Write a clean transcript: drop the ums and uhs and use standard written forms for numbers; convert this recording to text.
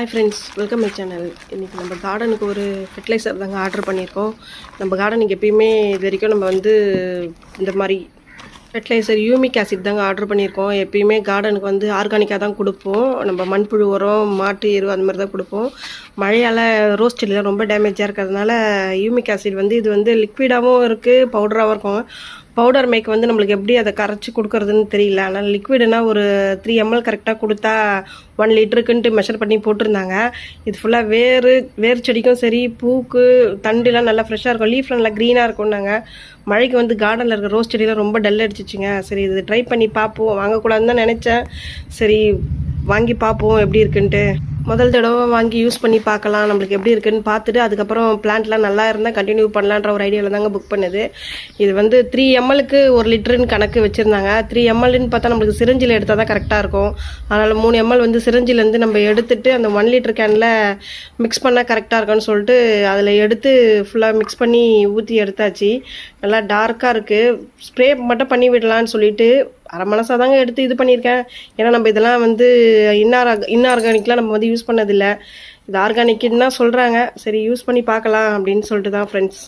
Hi friends, welcome my channel. இன்றைக்கி நம்ம கார்டனுக்கு ஒரு ஃபெர்டிலைசர் தாங்க ஆர்டர் பண்ணியிருக்கோம். நம்ம கார்டனுக்கு எப்பயுமே இது வரைக்கும் நம்ம இந்த மாதிரி ஃபெர்டிலைசர் யூமிக் ஆசிட் தாங்க ஆர்டர் பண்ணியிருக்கோம். எப்பயுமே கார்டனுக்கு ஆர்கானிக்காக தான் கொடுப்போம். நம்ம மண்புழு உரம், மாட்டு எரு அந்த மாதிரி தான் கொடுப்போம். மழையால் ரோஸ் செடியெலாம் ரொம்ப டேமேஜாக இருக்கிறதுனால யூமிக் ஆசிட் இது லிக்விடாகவும் இருக்குது, பவுடராகவும் இருக்கும். பவுடர் மேக் நம்மளுக்கு எப்படி அதை கரைச்சி கொடுக்குறதுன்னு தெரியல. ஆனால் லிக்விடுனா ஒரு 3 ml கரெக்டாக கொடுத்தா 1 லிட்டருக்குன்ட்டு மெஷர் பண்ணி போட்டிருந்தாங்க. இது ஃபுல்லாக வேர் செடிக்கும் சரி, பூக்கு தண்டுலாம் நல்லா ஃப்ரெஷ்ஷாக இருக்கும், லீஃப்லாம் நல்லா க்ரீனாக இருக்கும்னாங்க. மழைக்கு கார்டனில் இருக்கிற ரோஸ் செடியெலாம் ரொம்ப டல் அடிச்சிச்சுங்க. சரி, இது ட்ரை பண்ணி பார்ப்போம். வாங்கக்கூடாதுன்னு தான் நினச்சேன். சரி, வாங்கி பார்ப்போம் எப்படி இருக்குன்ட்டு. முதல் தடவை வாங்கி யூஸ் பண்ணி பார்க்கலாம், நம்மளுக்கு எப்படி இருக்குன்னு பார்த்துட்டு அதுக்கப்புறம் பிளான்ட்லாம் நல்லா இருந்தால் கண்டினியூ பண்ணலான்ற ஒரு ஐடியாவில் தாங்க புக் பண்ணுது. இது 3 mlக்கு 1 லிட்டருன்னு கணக்கு வச்சுருந்தாங்க. 3 mlன்னு பார்த்தா நம்மளுக்கு சிரிஞ்சில் எடுத்தால் தான் கரெக்டாக இருக்கும். அதனால் 3 ml சிரிஞ்சிலேருந்து நம்ம எடுத்துகிட்டு அந்த 1 லிட்டர் கேனில் மிக்ஸ் பண்ணால் கரெக்டாக இருக்கும்னு சொல்லிட்டு அதில் எடுத்து ஃபுல்லாக மிக்ஸ் பண்ணி ஊற்றி எடுத்தாச்சு. நல்லா டார்க்காக இருக்குது. ஸ்ப்ரே மட்டும் பண்ணி விடலான்னு சொல்லிட்டு அரை மனசாக தாங்க எடுத்து இது பண்ணியிருக்கேன். ஏன்னா நம்ம இதெல்லாம் இன்ஆர்கானிக்லாம் நம்ம யூஸ் பண்ணதில்லை. இது ஆர்கானிக்குன்னு தான் சொல்கிறாங்க. சரி, யூஸ் பண்ணி பார்க்கலாம் அப்படின்னு சொல்லிட்டு தான் ஃப்ரெண்ட்ஸ்.